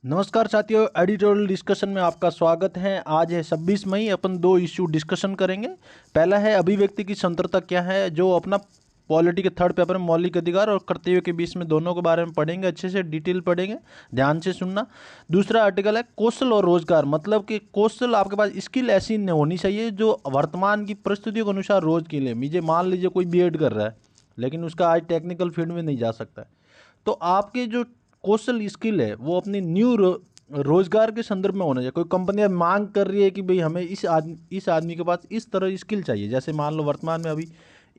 नमस्कार साथियों, editorial discussion में आपका स्वागत है। आज है 26 मई। अपन दो इश्यू डिस्कशन करेंगे। पहला है अभिव्यक्ति की स्वतंत्रता क्या है, जो अपना पॉलिटी के थर्ड पेपर में मौलिक अधिकार और कर्तव्य के बीच में दोनों के बारे में पढ़ेंगे, अच्छे से डिटेल पढ़ेंगे, ध्यान से सुनना। दूसरा आर्टिकल है कौशल और रोजगार, मतलब कि कौशल आपके पास स्किल ऐसी होनी चाहिए जो वर्तमान की परिस्थितियों के अनुसार रोज के लिए, मुझे मान लीजिए कोई बीएड कर रहा है लेकिन उसका आज टेक्निकल फील्ड में नहीं जा सकता है, तो आपके जो कौशल स्किल है वो अपनी न्यू रोजगार के संदर्भ में होना चाहिए। कोई कंपनी अब मांग कर रही है कि भाई हमें इस आदमी के पास इस तरह स्किल चाहिए। जैसे मान लो वर्तमान में अभी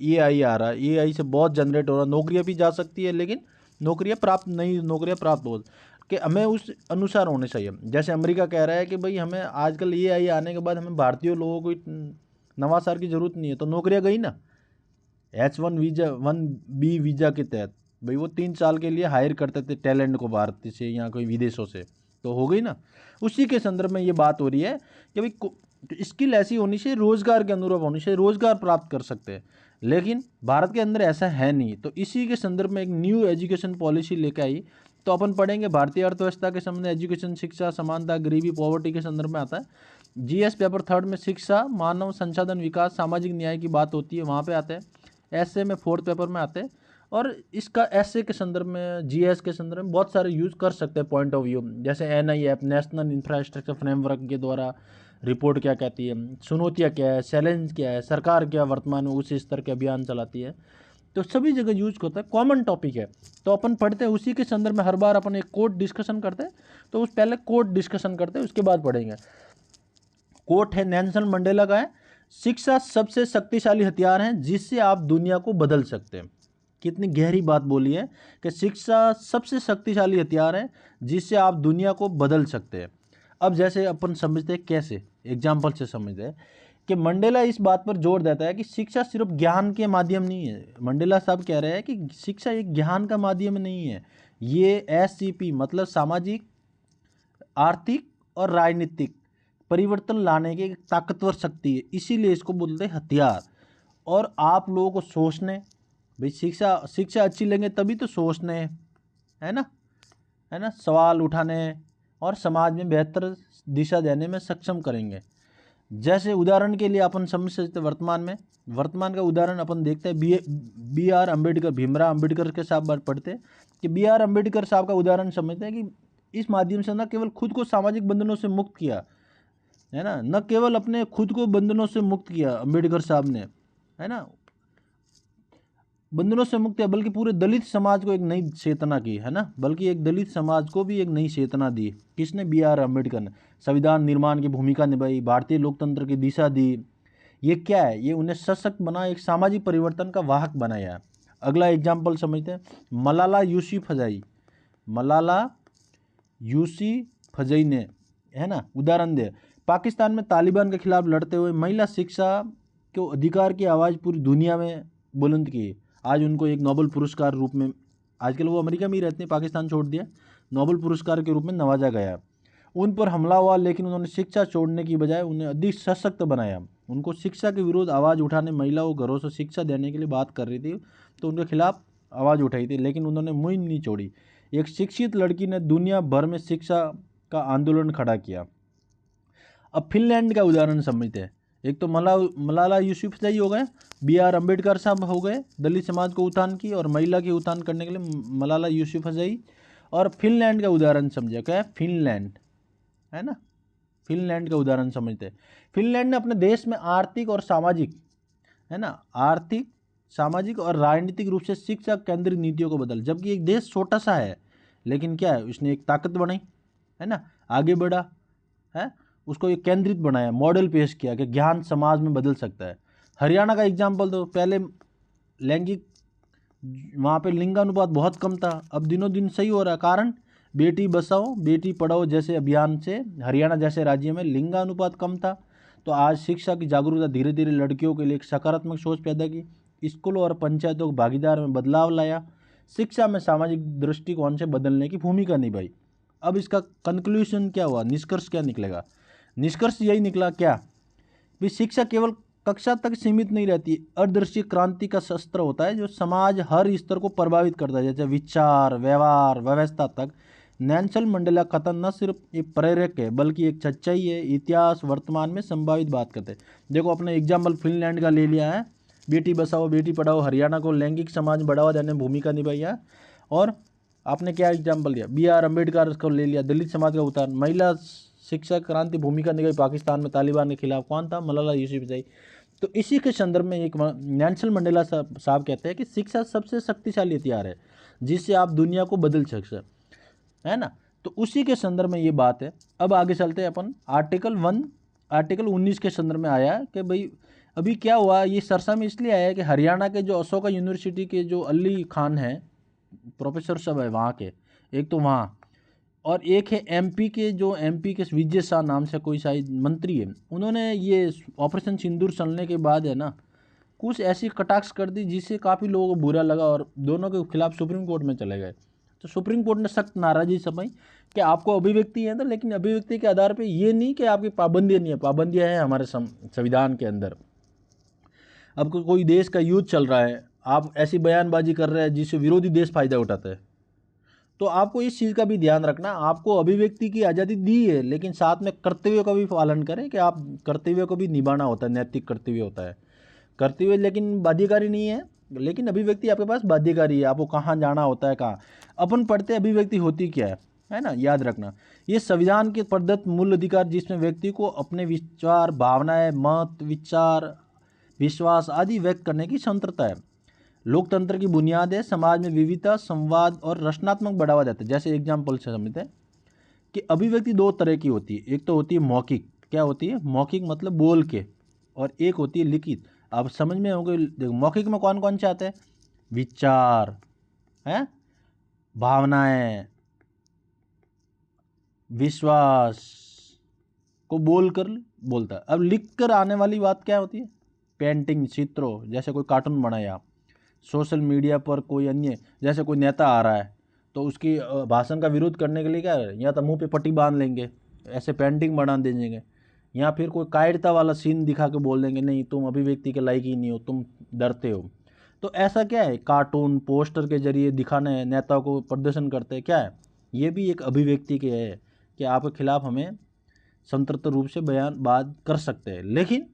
एआई आ रहा है, एआई से बहुत जनरेट हो रहा है, नौकरियां भी जा सकती है लेकिन नई नौकरियां प्राप्त हो कि हमें उस अनुसार होने चाहिए। जैसे अमेरिका कह रहा है कि भाई हमें आजकल एआई आने के बाद हमें भारतीय लोगों को नवाचार की जरूरत नहीं है, तो नौकरियां गई ना। H1 बी वीज़ा के तहत भाई वो 3 साल के लिए हायर करते थे टैलेंट को भारत से या कोई विदेशों से, तो हो गई ना। उसी के संदर्भ में ये बात हो रही है कि भाई स्किल ऐसी होनी चाहिए, रोजगार के अनुरूप होनी चाहिए, रोजगार प्राप्त कर सकते हैं, लेकिन भारत के अंदर ऐसा है नहीं। तो इसी के संदर्भ में एक न्यू एजुकेशन पॉलिसी लेकर आई। तो अपन पढ़ेंगे भारतीय अर्थव्यवस्था के संबंध में, एजुकेशन, शिक्षा, समानता, गरीबी, पॉवर्टी के संदर्भ में आता है। जीएस पेपर थर्ड में शिक्षा, मानव संसाधन विकास, सामाजिक न्याय की बात होती है, वहाँ पे आते हैं। ऐसे में फोर्थ पेपर में आते हैं। और इसका ऐसे के संदर्भ में, जीएस के संदर्भ में बहुत सारे यूज कर सकते हैं पॉइंट ऑफ व्यू। जैसे एनआईएफ, नेशनल इंफ्रास्ट्रक्चर फ्रेमवर्क के द्वारा रिपोर्ट क्या कहती है, चुनौतियाँ क्या है, चैलेंज क्या है, सरकार क्या वर्तमान में उस स्तर के अभियान चलाती है, तो सभी जगह यूज होता है, कॉमन टॉपिक है। तो अपन पढ़ते हैं उसी के संदर्भ में, हर बार अपन एक कोट डिस्कशन करते हैं, तो उस पहले कोट डिस्कशन करते हैं, उसके बाद पढ़ेंगे। कोट है नेल्सन मंडेला का है, शिक्षा सबसे शक्तिशाली हथियार है जिससे आप दुनिया को बदल सकते हैं। कितनी गहरी बात बोली है कि शिक्षा सबसे शक्तिशाली हथियार है जिससे आप दुनिया को बदल सकते हैं। अब जैसे अपन समझते हैं, कैसे एग्जाम्पल से समझते हैं कि मंडेला इस बात पर जोर देता है कि शिक्षा सिर्फ ज्ञान के माध्यम नहीं है। मंडेला साहब कह रहे हैं कि शिक्षा एक ज्ञान का माध्यम नहीं है, ये एससीपी मतलब सामाजिक, आर्थिक और राजनीतिक परिवर्तन लाने की एक ताकतवर शक्ति है, इसीलिए इसको बोलते हैं हथियार। और आप लोगों को सोचने, भाई शिक्षा शिक्षा अच्छी लेंगे तभी तो सोचने, है ना, सवाल उठाने और समाज में बेहतर दिशा देने में सक्षम करेंगे। जैसे उदाहरण के लिए अपन समझ सकते, वर्तमान का उदाहरण अपन देखते हैं, बी आर अम्बेडकर, भीमराव अम्बेडकर के साहब पढ़ते हैं कि बी आर अम्बेडकर साहब का उदाहरण समझते हैं कि इस माध्यम से न केवल खुद को सामाजिक बंधनों से मुक्त किया, है ना, न केवल अपने खुद को बंधनों से मुक्त किया अम्बेडकर साहब ने, है ना, बंधनों से मुक्त किया, बल्कि पूरे दलित समाज को एक नई चेतना की, है ना, बल्कि एक दलित समाज को भी एक नई चेतना दी। किसने? बी आर अम्बेडकर ने। संविधान निर्माण की भूमिका निभाई, भारतीय लोकतंत्र की दिशा दी। ये क्या है? ये उन्हें सशक्त बना, एक सामाजिक परिवर्तन का वाहक बनाया। अगला एग्जाम्पल समझते हैं, मलाला यूसुफजई। मलाला यूसुफजई ने, है ना, उदाहरण दे, पाकिस्तान में तालिबान के खिलाफ लड़ते हुए महिला शिक्षा के अधिकार की आवाज़ पूरी दुनिया में बुलंद की। आज उनको एक नोबेल पुरस्कार रूप में, आजकल वो अमेरिका में ही रहते हैं, पाकिस्तान छोड़ दिया, नोबेल पुरस्कार के रूप में नवाजा गया। उन पर हमला हुआ लेकिन उन्होंने शिक्षा छोड़ने की बजाय उन्हें अधिक सशक्त बनाया। उनको शिक्षा के विरोध आवाज़ उठाने, महिलाओं को घरों से शिक्षा देने के लिए बात कर रही थी तो उनके खिलाफ आवाज़ उठाई थी, लेकिन उन्होंने मुंह नहीं छोड़ी। एक शिक्षित लड़की ने दुनिया भर में शिक्षा का आंदोलन खड़ा किया। अब फिनलैंड का उदाहरण समझते हैं। एक तो मलाला यूसुफजई हो गए, बी आर अम्बेडकर साहब हो गए, दलित समाज को उत्थान की और महिला के उत्थान करने के लिए मलाला यूसुफजई। और फिनलैंड का उदाहरण समझे, क्या है? फिनलैंड, है ना, फिनलैंड का उदाहरण समझते हैं। फिनलैंड ने अपने देश में आर्थिक और सामाजिक, है ना, आर्थिक, सामाजिक और राजनीतिक रूप से शिक्षा केंद्रित नीतियों को बदल। जबकि एक देश छोटा सा है लेकिन क्या है, उसने एक ताकत बनाई, है ना, आगे बढ़ा, है, उसको एक केंद्रित बनाया, मॉडल पेश किया कि ज्ञान समाज में बदल सकता है। हरियाणा का एग्जाम्पल दो, पहले लैंगिक, वहाँ पे लिंगानुपात बहुत कम था, अब दिनों दिन सही हो रहा है। कारण बेटी बचाओ बेटी पढ़ाओ जैसे अभियान से हरियाणा जैसे राज्य में लिंगानुपात कम था, तो आज शिक्षा की जागरूकता धीरे धीरे लड़कियों के लिए एक सकारात्मक सोच पैदा की, स्कूलों और पंचायतों को भागीदार में बदलाव लाया, शिक्षा में सामाजिक दृष्टिकोण से बदलने की भूमिका निभाई। अब इसका कंक्लूजन क्या हुआ, निष्कर्ष क्या निकलेगा? निष्कर्ष यही निकला क्या भी, शिक्षा केवल कक्षा तक सीमित नहीं रहती, अदृश्य क्रांति का शस्त्र होता है जो समाज हर स्तर को प्रभावित करता है, जैसे विचार, व्यवहार, व्यवस्था तक। नेल्सन मंडेला कथन न सिर्फ एक प्रेरक है बल्कि एक सच्चाई है, इतिहास वर्तमान में संभावित बात करते हैं। देखो अपने एग्जाम्पल फिनलैंड का ले लिया है, बेटी बचाओ बेटी पढ़ाओ, हरियाणा को लैंगिक समाज में बढ़ावा देने में भूमिका निभाई है। और आपने क्या एग्जाम्पल दिया, BR अम्बेडकर को ले लिया, दलित समाज का उतार, महिला शिक्षा क्रांति भूमिका निभाई पाकिस्तान में तालिबान के खिलाफ, कौन था, मलाला यूसुफजई। तो इसी के संदर्भ में एक नेल्सन मंडेला साहब कहते हैं कि शिक्षा सबसे शक्तिशाली हथियार है जिससे आप दुनिया को बदल सकते हैं, है ना। तो उसी के संदर्भ में ये बात है। अब आगे चलते हैं अपन आर्टिकल 19 के संदर्भ में आया कि भाई अभी क्या हुआ, ये सरसा में इसलिए आया कि हरियाणा के जो अशोका यूनिवर्सिटी के जो अली खान हैं प्रोफेसर सब है वहाँ के, एक तो वहाँ, और एक है MP के विजय शाह नाम से कोई शायद मंत्री है, उन्होंने ये ऑपरेशन सिंदूर चलने के बाद है ना कुछ ऐसी कटाक्ष कर दी जिससे काफ़ी लोगों को बुरा लगा और दोनों के खिलाफ सुप्रीम कोर्ट में चले गए। तो सुप्रीम कोर्ट ने सख्त नाराज़गी जताई कि आपको अभिव्यक्ति है तो, लेकिन अभिव्यक्ति के आधार पे ये नहीं कि आपकी पाबंदियाँ नहीं है, पाबंदियाँ हैं हमारे संविधान के अंदर। अब कोई देश का युद्ध चल रहा है, आप ऐसी बयानबाजी कर रहे हैं जिससे विरोधी देश फ़ायदा उठाते हैं, तो आपको इस चीज़ का भी ध्यान रखना, आपको अभिव्यक्ति की आज़ादी दी है लेकिन साथ में कर्तव्य का भी पालन करें कि आप कर्तव्य को भी निभाना होता है, नैतिक कर्तव्य होता है, कर्तव्य लेकिन बाध्यकारी नहीं है, लेकिन अभिव्यक्ति आपके पास बाध्यकारी है, आपको कहाँ जाना होता है, कहाँ। अपन पढ़ते अभिव्यक्ति होती क्या है ना, याद रखना, ये संविधान के प्रदत्त मूल अधिकार जिसमें व्यक्ति को अपने विचार, भावनाएं, मत, विचार, विश्वास आदि व्यक्त करने की स्वतंत्रता है। लोकतंत्र की बुनियाद है, समाज में विविधता, संवाद और रचनात्मक बढ़ावा देता है। जैसे एग्जाम्पल से समझते हैं कि अभिव्यक्ति दो तरह की होती है, एक तो होती है मौखिक, क्या होती है मौखिक मतलब बोल के, और एक होती है लिखित। आप समझ में होंगे, देखो मौखिक में कौन कौन से आते हैं, विचार है, भावनाएं, विश्वास को बोलकर बोलता है। अब लिख कर आने वाली बात क्या होती है, पेंटिंग, चित्रों, जैसे कोई कार्टून बनाया, सोशल मीडिया पर कोई अन्य, जैसे कोई नेता आ रहा है तो उसकी भाषण का विरोध करने के लिए क्या है, या तो मुंह पे पट्टी बांध लेंगे, ऐसे पेंटिंग बना देंगे, या फिर कोई कायरता वाला सीन दिखा के बोल देंगे नहीं तुम अभिव्यक्ति के लायक ही नहीं हो, तुम डरते हो। तो ऐसा क्या है, कार्टून पोस्टर के जरिए दिखाने है, नेताओं को प्रदर्शन करते हैं, क्या है ये भी एक अभिव्यक्ति के है कि आपके खिलाफ हमें स्वतंत्र रूप से बयान बात कर सकते हैं, लेकिन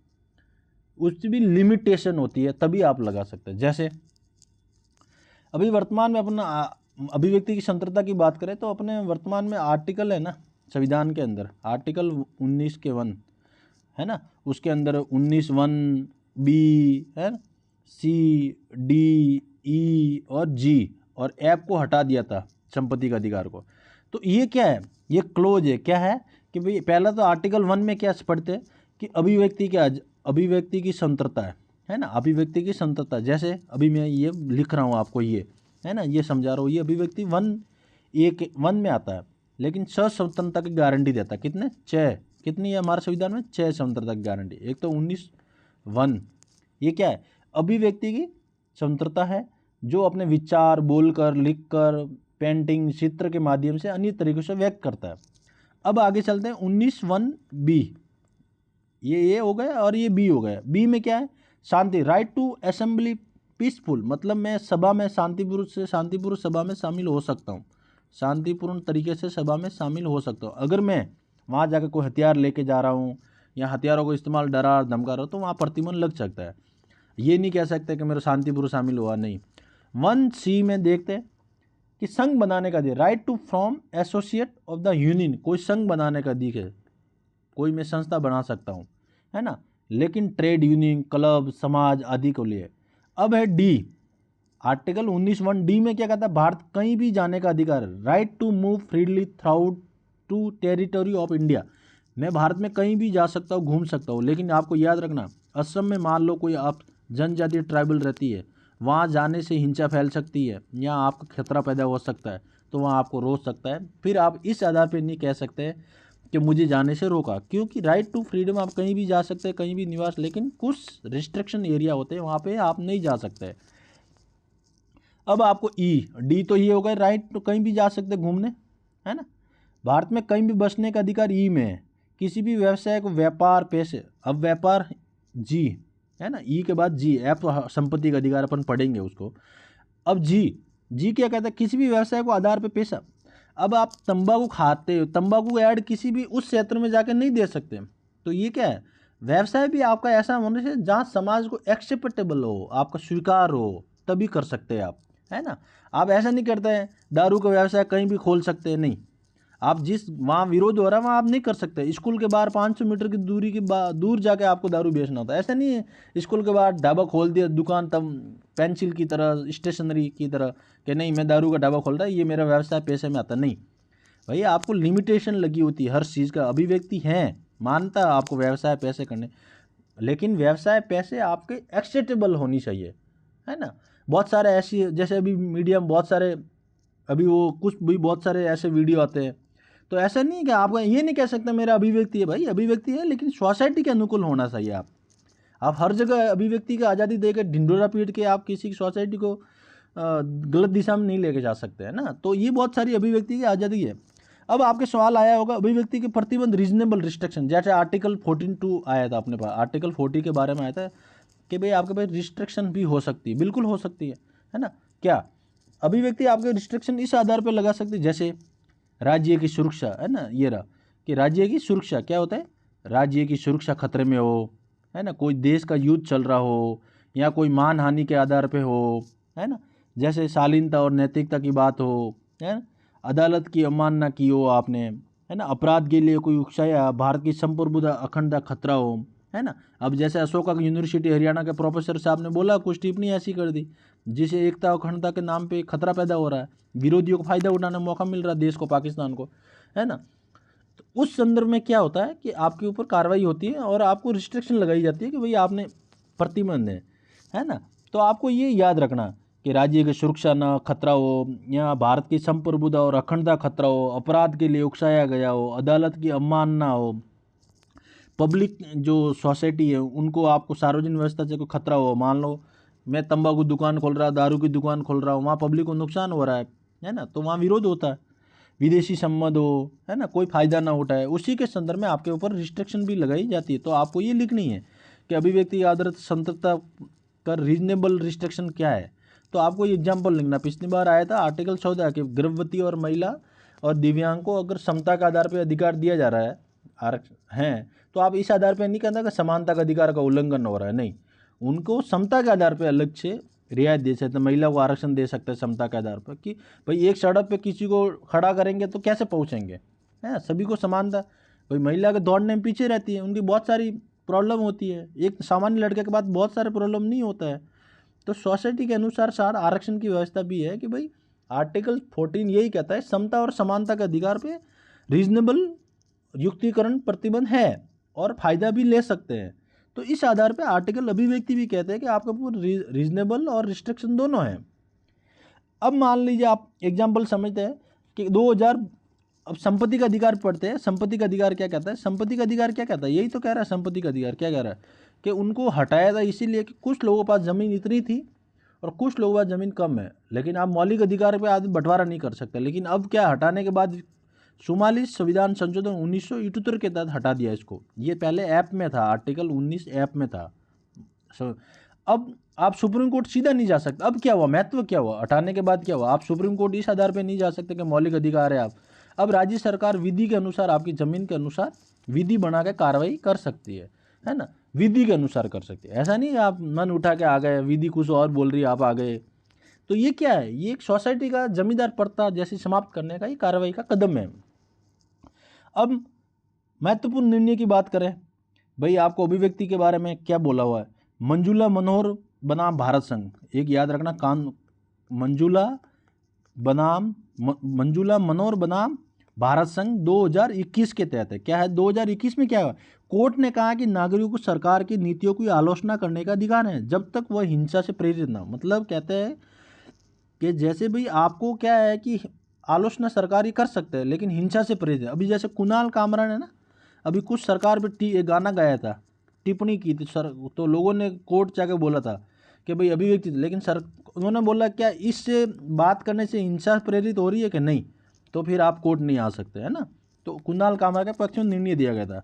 उसकी भी लिमिटेशन होती है, तभी आप लगा सकते हैं। जैसे अभी वर्तमान में अपना अभिव्यक्ति की स्वतंत्रता की बात करें तो अपने वर्तमान में आर्टिकल है ना संविधान के अंदर, आर्टिकल 19 के 1 है ना, उसके अंदर 19(1)(b) है, C, D, E और G और F को हटा दिया था संपत्ति का अधिकार को। तो ये क्या है, ये क्लोज है, क्या है कि भाई पहला तो आर्टिकल 1 में क्या पढ़ते कि अभिव्यक्ति की स्वतंत्रता है ना, अभिव्यक्ति की स्वतंत्रता। जैसे अभी मैं ये लिख रहा हूँ आपको, ये है ना, ये समझा रहा हूँ, ये अभिव्यक्ति 1 में आता है, लेकिन 6 स्वतंत्रता की गारंटी देता है। कितने, 6, कितनी है हमारे संविधान में, 6 स्वतंत्रता की गारंटी। एक तो 19(1), ये क्या है, अभिव्यक्ति की स्वतंत्रता है जो अपने विचार बोलकर, लिखकर, पेंटिंग, चित्र के माध्यम से अन्य तरीकों से व्यक्त करता है। अब आगे चलते हैं 19(1)(b), ये हो गया और ये B हो गया। B में क्या है, शांति, राइट टू असेंबली पीसफुल, मतलब मैं सभा में शांतिपूर्ण सभा में शामिल हो सकता हूँ, शांतिपूर्ण तरीके से सभा में शामिल हो सकता हूँ। अगर मैं वहाँ जाकर कोई हथियार लेके जा रहा हूँ या हथियारों को इस्तेमाल डरा धमका रहा हूँ तो वहाँ प्रतिबंध लग सकता है। ये नहीं कह सकते कि मेरा शांतिपूर्ण शामिल हुआ, नहीं। 1C में देखते हैं कि संघ बनाने का अधिकार, right to form associate of the union, कोई संघ बनाने का अधिकार है, कोई मैं संस्था बना सकता हूँ, है ना, लेकिन ट्रेड यूनियन, क्लब, समाज आदि को लिए। अब है D, आर्टिकल 19(1)(d) में क्या कहता है, भारत कहीं भी जाने का अधिकार है, right to move freely throughout to territory of India, मैं भारत में कहीं भी जा सकता हूँ, घूम सकता हूँ, लेकिन आपको याद रखना असम में मान लो कोई आप जनजातीय ट्राइबल रहती है, वहाँ जाने से हिंसा फैल सकती है या आपको खतरा पैदा हो सकता है, तो वहाँ आपको रोक सकता है। फिर आप इस आधार पर नहीं कह सकते कि मुझे जाने से रोका, क्योंकि राइट टू फ्रीडम, आप कहीं भी जा सकते हैं, कहीं भी निवास, लेकिन कुछ रिस्ट्रिक्शन एरिया होते हैं वहाँ पे आप नहीं जा सकते। अब आपको D तो ये हो गया, राइट तो कहीं भी जा सकते घूमने, है ना, भारत में कहीं भी बसने का अधिकार E में है, किसी भी व्यवसाय को, व्यापार, पैसे, अब व्यापार G है ना, E के बाद G, F संपत्ति का अधिकार अपन पढ़ेंगे उसको। अब G क्या कहता है, किसी भी व्यवसाय को आधार पे पेशा, अब आप तंबाकू खाते हो, तंबाकू ऐड किसी भी उस क्षेत्र में जाके नहीं दे सकते। तो ये क्या है, व्यवसाय भी आपका ऐसा होना चाहिए जहाँ समाज को एक्सेप्टेबल हो, आपका स्वीकार हो, तभी कर सकते हैं आप, है ना। आप ऐसा नहीं करते हैं दारू का व्यवसाय कहीं भी खोल सकते हैं, नहीं। आप जिस वहाँ विरोध हो रहा है वहाँ आप नहीं कर सकते। स्कूल के बाहर 500 मीटर की दूरी की दूर जाके आपको दारू बेचना होता है, ऐसा नहीं है स्कूल के बाहर ढाबा खोल दिया दुकान, तब पेंसिल की तरह, स्टेशनरी की तरह, कि नहीं मैं दारू का ढाबा खोल रहा है, ये मेरा व्यवसाय पैसे में आता, नहीं भाई। आपको लिमिटेशन लगी होती है हर चीज़ का। अभिव्यक्ति है, मानता है आपको व्यवसाय पैसे करने, लेकिन व्यवसाय पैसे आपके एक्सेप्टेबल होनी चाहिए, है ना। बहुत सारे ऐसी, जैसे अभी मीडिया में बहुत सारे, अभी वो कुछ भी बहुत सारे ऐसे वीडियो आते हैं, तो ऐसा नहीं है कि आप ये नहीं कह सकते मेरा अभिव्यक्ति है, भाई अभिव्यक्ति है लेकिन सोसाइटी के अनुकूल होना चाहिए। आप हर जगह अभिव्यक्ति की आज़ादी देकर ढिंडोरा पीट के आप किसी की सोसाइटी को गलत दिशा में नहीं लेके जा सकते, है ना। तो ये बहुत सारी अभिव्यक्ति की आज़ादी है। अब आपके सवाल आया होगा अभिव्यक्ति के प्रतिबंध, रीजनेबल रिस्ट्रिक्शन, जैसे आर्टिकल 14(2) आया था अपने पास, आर्टिकल 40 के बारे में आया था कि भाई आपके पास रिस्ट्रिक्शन भी हो सकती है, बिल्कुल हो सकती है ना। क्या अभिव्यक्ति आपके रिस्ट्रिक्शन इस आधार पर लगा सकती है, जैसे राज्य की सुरक्षा, है ना, ये रहा कि राज्य की सुरक्षा क्या होता है, राज्य की सुरक्षा खतरे में हो, है ना, कोई देश का युद्ध चल रहा हो, या कोई मान हानि के आधार पे हो, है ना, जैसे शालीनता और नैतिकता की बात हो, है ना, अदालत की अवमानना की हो आपने, है ना, अपराध के लिए कोई उकसाया, भारत की संप्रभुता अखंडता खतरा हो, है ना। अब जैसे अशोका यूनिवर्सिटी हरियाणा के प्रोफेसर साहब ने बोला, कुछ टिप्पणी ऐसी कर दी जिसे एकता अखंडता के नाम पे खतरा पैदा हो रहा है, विरोधियों को फायदा उठाने का मौका मिल रहा है देश को, पाकिस्तान को, है ना। तो उस संदर्भ में क्या होता है कि आपके ऊपर कार्रवाई होती है और आपको रिस्ट्रिक्शन लगाई जाती है कि भाई आपने प्रतिबंध है ना। तो आपको ये याद रखना कि राज्य की सुरक्षा न खतरा हो, या भारत की संप्रभुता और अखंडता खतरा हो, अपराध के लिए उकसाया गया हो, अदालत की अवमानना हो, पब्लिक जो सोसाइटी है उनको आपको सार्वजनिक व्यवस्था से कोई खतरा हो, मान लो मैं तंबाकू दुकान खोल रहा, दारू की दुकान खोल रहा हूँ, वहाँ पब्लिक को नुकसान हो रहा है ना, तो वहाँ विरोध होता है। विदेशी संबंध हो, है ना, कोई फ़ायदा ना उठाए, उसी के संदर्भ में आपके ऊपर रिस्ट्रिक्शन भी लगाई जाती है। तो आपको ये लिखनी है कि अभिव्यक्ति आधारित स्वतंत्रता का रीजनेबल रिस्ट्रिक्शन क्या है। तो आपको ये एग्जाम्पल लिखना, पिछली बार आया था आर्टिकल 14 कि गर्भवती और महिला और दिव्यांग को अगर समता के आधार पर अधिकार दिया जा रहा है, आरक्षण है, तो आप इस आधार पर नहीं कहना कि समानता का अधिकार का उल्लंघन हो रहा है, नहीं, उनको समता के आधार पर अलग से रियायत दे सकते हैं, महिला को आरक्षण दे सकते हैं समता के आधार पर, कि भाई एक सड़क पे किसी को खड़ा करेंगे तो कैसे पहुंचेंगे, है सभी को समानता। भाई महिला के दौड़ने में पीछे रहती है, उनकी बहुत सारी प्रॉब्लम होती है, एक सामान्य लड़के के बाद बहुत सारे प्रॉब्लम नहीं होता है। तो सोसाइटी के अनुसार सार आरक्षण की व्यवस्था भी है कि भाई आर्टिकल 14 यही कहता है समता और समानता के अधिकार पे रीजनेबल युक्तिकरण प्रतिबंध है और फायदा भी ले सकते हैं। तो इस आधार पे आर्टिकल अभिव्यक्ति भी कहते हैं कि आपके ऊपर रीजनेबल और रिस्ट्रिक्शन दोनों हैं। अब मान लीजिए आप एग्जाम्पल समझते हैं कि 2000, अब संपत्ति का अधिकार पढ़ते हैं, संपत्ति का अधिकार क्या कहता है, संपत्ति का अधिकार क्या कहता है, यही तो कह रहा है संपत्ति का अधिकार क्या कह रहा है कि उनको हटाया था इसीलिए कि कुछ लोगों के पास ज़मीन इतनी थी और कुछ लोगों के पास ज़मीन कम है, लेकिन आप मौलिक अधिकार पे आदमी बंटवारा नहीं कर सकते। लेकिन अब क्या, हटाने के बाद 44 संविधान संशोधन 1978 के तहत हटा दिया इसको। ये पहले ऐप में था, आर्टिकल 19 ऐप में था। अब आप सुप्रीम कोर्ट सीधा नहीं जा सकते। अब क्या हुआ, महत्व क्या हुआ, हटाने के बाद क्या हुआ, आप सुप्रीम कोर्ट इस आधार पर नहीं जा सकते कि मौलिक अधिकार है आप। अब राज्य सरकार विधि के अनुसार, आपकी ज़मीन के अनुसार विधि बना के कार्रवाई कर सकती है ना, विधि के अनुसार कर सकती है। ऐसा नहीं आप मन उठा के आ गए, विधि कुछ और बोल रही है आप आ गए। तो ये क्या है, ये एक सोसाइटी का जमींदार प्रथा जैसी समाप्त करने का ये कार्रवाई का कदम है। अब महत्वपूर्ण निर्णय की बात करें, भाई आपको अभिव्यक्ति के बारे में क्या बोला हुआ है, मंजूला मनोहर बनाम भारत संघ, एक याद रखना मंजूला मनोहर बनाम भारत संघ 2021 के तहत है। क्या है 2021 में क्या है, कोर्ट ने कहा कि नागरिकों को सरकार की नीतियों की आलोचना करने का अधिकार है जब तक वह हिंसा से प्रेरित ना हो। मतलब कहते हैं कि जैसे भाई आपको क्या है कि आलोचना सरकारी कर सकते हैं लेकिन हिंसा से प्रेरित है। अभी जैसे कुणाल कामरा ने ना अभी कुछ सरकार पे गाना गाया था, टिप्पणी की थी सर, तो लोगों ने कोर्ट जाके बोला था कि भाई अभिव्यक्ति, लेकिन सर उन्होंने बोला क्या इससे बात करने से हिंसा प्रेरित हो रही है कि नहीं, तो फिर आप कोर्ट नहीं आ सकते, है ना। तो कुणाल कामरा के पक्ष में निर्णय दिया गया था।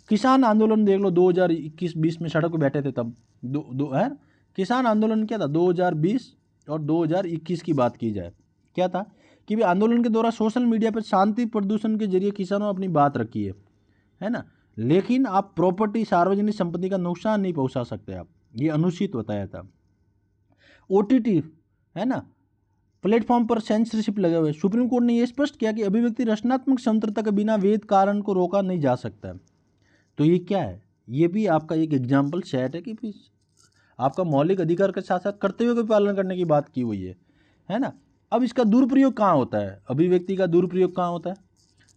किसान आंदोलन देख लो, 2021-20 में सड़क पर बैठे थे तब दो है। किसान आंदोलन क्या था 2020 और 2021 की बात की जाए, क्या था कि भी आंदोलन के दौरान सोशल मीडिया पर शांति प्रदर्शन के जरिए किसानों ने अपनी बात रखी है ना, लेकिन आप प्रॉपर्टी सार्वजनिक संपत्ति का नुकसान नहीं पहुंचा सकते आप, ये अनुचित बताया था। OTT है ना प्लेटफॉर्म पर सेंसरशिप लगे हुए, सुप्रीम कोर्ट ने यह स्पष्ट किया कि अभिव्यक्ति रचनात्मक स्वतंत्रता के बिना वैध कारण को रोका नहीं जा सकता। तो ये क्या है, ये भी आपका एक एग्जाम्पल सेट है कि आपका मौलिक अधिकार के साथ साथ कर्तव्य का पालन करने की बात की हुई है ना। अब इसका दुरुपयोग कहाँ होता है, अभिव्यक्ति का दुरुपयोग कहाँ होता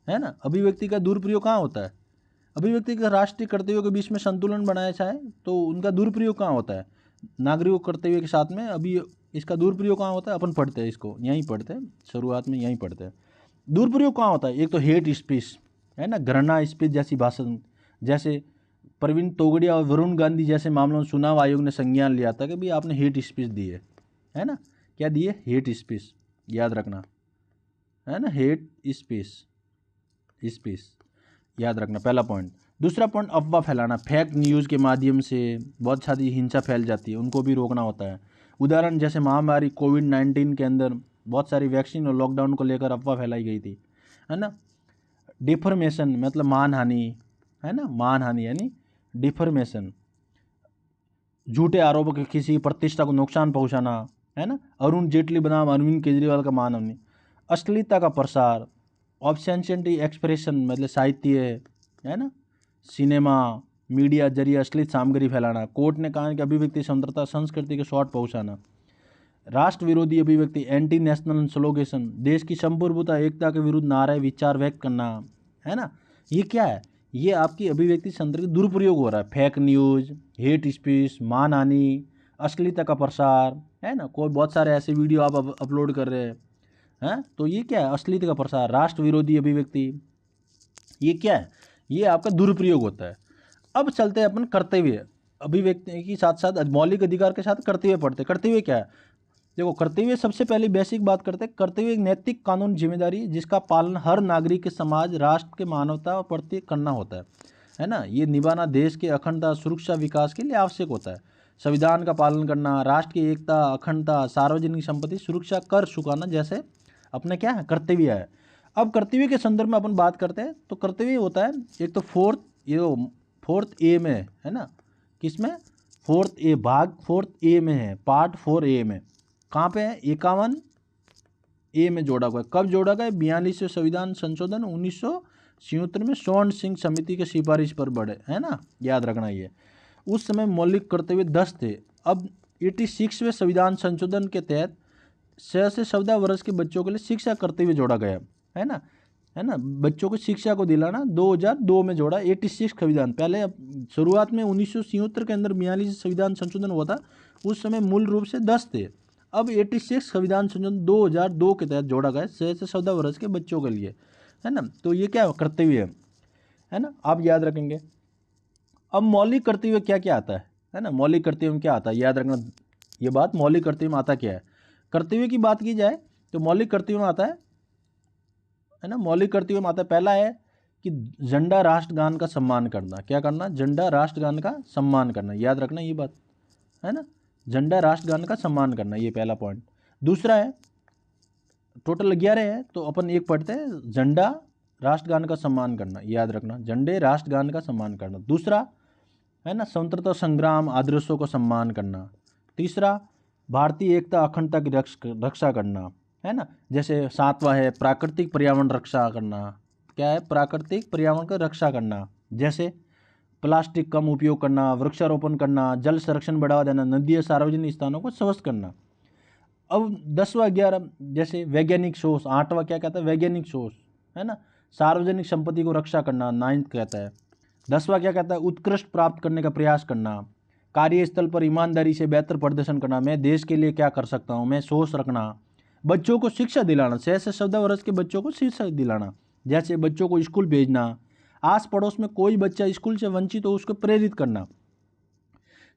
है ना, अभिव्यक्ति का दुरुपयोग कहाँ होता है, अभिव्यक्ति का राष्ट्रीय कर्तव्यों के बीच में संतुलन बनाया जाए तो उनका दुरुपयोग कहाँ होता है, नागरिकों कर्तव्य के साथ में। अभी इसका दुरुपयोग कहाँ होता है, अपन पढ़ते हैं इसको, यहीं पढ़ते हैं, शुरुआत में यहीं पढ़ते हैं। दुरुपयोग कहाँ होता है, एक तो हेट स्पीच है ना, घृणा स्पीच जैसी भाषण, जैसे प्रवीण तोगड़िया और वरुण गांधी जैसे मामलों में चुनाव आयोग ने संज्ञान लिया था कि भाई आपने हेट स्पीच दी है ना, क्या दिए, हेट स्पीच, याद रखना है ना, हेट स्पीच याद रखना, पहला पॉइंट। दूसरा पॉइंट, अफवाह फैलाना, फेक न्यूज़ के माध्यम से बहुत सारी हिंसा फैल जाती है, उनको भी रोकना होता है। उदाहरण जैसे महामारी कोविड-19 के अंदर बहुत सारी वैक्सीन और लॉकडाउन को लेकर अफवाह फैलाई गई थी, है ना। डिफर्मेशन मतलब मानहानि है ना, मानहानि यानी डिफर्मेशन, झूठे आरोपों के किसी प्रतिष्ठा को नुकसान पहुंचाना, है ना। अरुण जेटली बनाम अरविंद केजरीवाल का मानहानि, अश्लीलता का प्रसार, ऑब्सेंसिटी एक्सप्रेशन मतलब साहित्य है ना, सिनेमा मीडिया जरिए अश्लील सामग्री फैलाना। कोर्ट ने कहा कि अभिव्यक्ति स्वतंत्रता संस्कृति के शॉर्ट पहुंचाना। राष्ट्र विरोधी अभिव्यक्ति, एंटी नेशनल स्लोगेशन, देश की संप्रभुता एकता के विरुद्ध नारे विचार व्यक्त करना, है ना। ये क्या है, ये आपकी अभिव्यक्ति स्वतंत्रता का दुरुपयोग हो रहा है। फेक न्यूज़, हेट स्पीच, मानहानि, अश्लीलता का प्रसार, है ना, कोई बहुत सारे ऐसे वीडियो आप अपलोड कर रहे हैं, तो ये क्या है, अश्लीलता का प्रसार, राष्ट्र विरोधी अभिव्यक्ति, ये क्या है, ये आपका दुरुपयोग होता है। अब चलते हैं अपन कर्तव्य, अभिव्यक्ति के साथ साथ मौलिक अधिकार के साथ कर्तव्य पढ़ते। कर्तव्य क्या है, देखो कर्तव्य सबसे पहले बेसिक बात करते हैं। कर्तव्य एक नैतिक कानून जिम्मेदारी जिसका पालन हर नागरिक के समाज, राष्ट्र के मानवता और प्रति करना होता है ना। ये निभाना देश के अखंडता, सुरक्षा, विकास के लिए आवश्यक होता है। संविधान का पालन करना, राष्ट्र की एकता, अखंडता, सार्वजनिक संपत्ति सुरक्षा कर चुकाना जैसे अपने क्या है कर्तव्य है। अब कर्तव्य के संदर्भ में अपन बात करते हैं तो कर्तव्य होता है एक तो फोर्थ ए में है ना, किसमें, फोर्थ ए, भाग फोर्थ ए में है, पार्ट 4A में, कहाँ पे है, 51A में जोड़ा हुआ है। कब जोड़ा गया, 42वें संविधान संशोधन 1976 में स्वर्ण सिंह समिति के सिफारिश पर बढ़े, है ना, याद रखना ये। उस समय मौलिक कर्तव्य 10 थे। अब 86वें संविधान संशोधन के तहत 6 से 14 वर्ष के बच्चों के लिए शिक्षा कर्तव्य जोड़ा गया है ना, बच्चों को शिक्षा को दिलाना 2002 में जोड़ा। 86 संविधान, पहले शुरुआत में 1976 के अंदर 42 संविधान संशोधन हुआ था, उस समय मूल रूप से 10 थे। अब 86 संविधान संशोधन 2002 के तहत जोड़ा गया 6 से 14 वर्ष के बच्चों के लिए, है ना। तो ये क्या कर्तव्य है ना, आप याद रखेंगे। अब मौलिक कर्तव्य क्या क्या आता है ना, मौलिक कर्तव्य में क्या आता है, याद रखना ये बात, मौलिक कर्तव्य में आता क्या है। कर्तव्य की बात की जाए तो मौलिक कर्तव्य में आता है ना, मौलिक कर्तव्य में आता है, पहला है कि झंडा राष्ट्रगान का सम्मान करना। क्या करना, झंडा राष्ट्रगान का सम्मान करना, याद रखना ये बात, है ना, झंडा राष्ट्रगान का सम्मान करना, ये पहला पॉइंट। दूसरा है, टोटल 11 है तो अपन एक पढ़ते हैं, झंडा राष्ट्रगान का सम्मान करना, याद रखना, झंडे राष्ट्रगान का सम्मान करना। दूसरा है ना, स्वतंत्रता संग्राम आदर्शों को सम्मान करना। तीसरा, भारतीय एकता अखंडता की रक्षा करना, है ना। जैसे 7वां है, प्राकृतिक पर्यावरण रक्षा करना। क्या है, प्राकृतिक पर्यावरण की रक्षा करना, जैसे प्लास्टिक कम उपयोग करना, वृक्षारोपण करना, जल संरक्षण बढ़ावा देना, नदी सार्वजनिक स्थानों को स्वच्छ करना। अब 10वां 11 जैसे वैज्ञानिक सोच, 8वां क्या कहता है, वैज्ञानिक सोच, है ना, सार्वजनिक संपत्ति को रक्षा करना, 9th कहता है। 10वां क्या कहता है, उत्कृष्ट प्राप्त करने का प्रयास करना, कार्यस्थल पर ईमानदारी से बेहतर प्रदर्शन करना, मैं देश के लिए क्या कर सकता हूँ, मैं सोच रखना। बच्चों को शिक्षा दिलाना, 6 से 14 वर्ष के बच्चों को शिक्षा दिलाना, जैसे बच्चों को स्कूल भेजना, आस पड़ोस में कोई बच्चा स्कूल से वंचित हो उसको प्रेरित करना।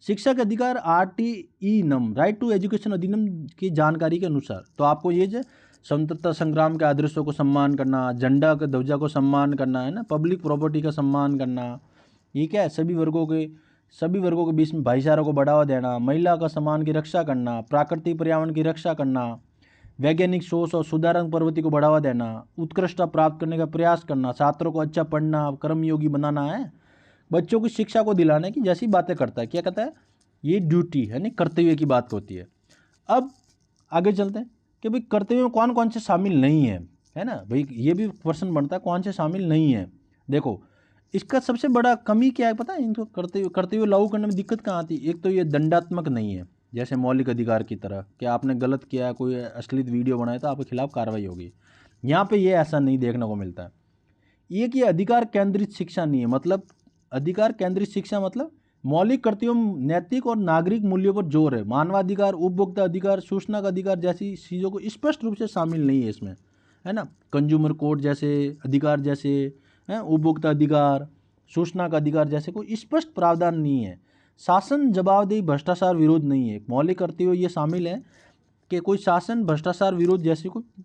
शिक्षा के अधिकार RTE नम, राइट टू एजुकेशन अधिनियम की जानकारी के अनुसार, तो आपको ये जो स्वतंत्रता संग्राम के आदर्शों को सम्मान करना, झंडा के ध्वजा को सम्मान करना, है ना, पब्लिक प्रॉपर्टी का सम्मान करना, ये क्या है, सभी वर्गों के बीच में भाईचारा को बढ़ावा देना, महिला का सम्मान की रक्षा करना, प्राकृतिक पर्यावरण की रक्षा करना, वैज्ञानिक सोच और सुधारक प्रवृत्ति को बढ़ावा देना, उत्कृष्टता प्राप्त करने का प्रयास करना, छात्रों को अच्छा पढ़ना, कर्मयोगी बनाना है, बच्चों की शिक्षा को दिलाने की जैसी बातें करता है। क्या कहता है? ये ड्यूटी है, नहीं कर्तव्य की बात होती है। अब आगे चलते हैं कि भाई कर्तव्य में कौन कौन से शामिल नहीं है ना भाई, ये भी प्रश्न बनता है कौन से शामिल नहीं है। देखो इसका सबसे बड़ा कमी क्या है पता है, इनको कर्तव्य लागू करने में दिक्कत कहाँ आती है? एक तो ये दंडात्मक नहीं है, जैसे मौलिक अधिकार की तरह कि आपने गलत किया, कोई अश्लील वीडियो बनाया तो आपके खिलाफ कार्रवाई होगी। यहाँ पे ये ऐसा नहीं देखने को मिलता है। एक ये अधिकार केंद्रित शिक्षा नहीं है, मतलब अधिकार केंद्रित शिक्षा मतलब मौलिक कर्तव्यों, नैतिक और नागरिक मूल्यों पर जोर है। मानवाधिकार, उपभोक्ता अधिकार, सूचना का अधिकार जैसी चीज़ों को स्पष्ट रूप से शामिल नहीं है इसमें, है ना। कंज्यूमर कोर्ट जैसे अधिकार, जैसे है उपभोक्ता अधिकार, सूचना का अधिकार जैसे कोई स्पष्ट प्रावधान नहीं है। शासन, जवाबदेही, भ्रष्टाचार विरोध नहीं है। मौलिक कर्तव्य ये शामिल है कि कोई शासन भ्रष्टाचार विरोध जैसे कोई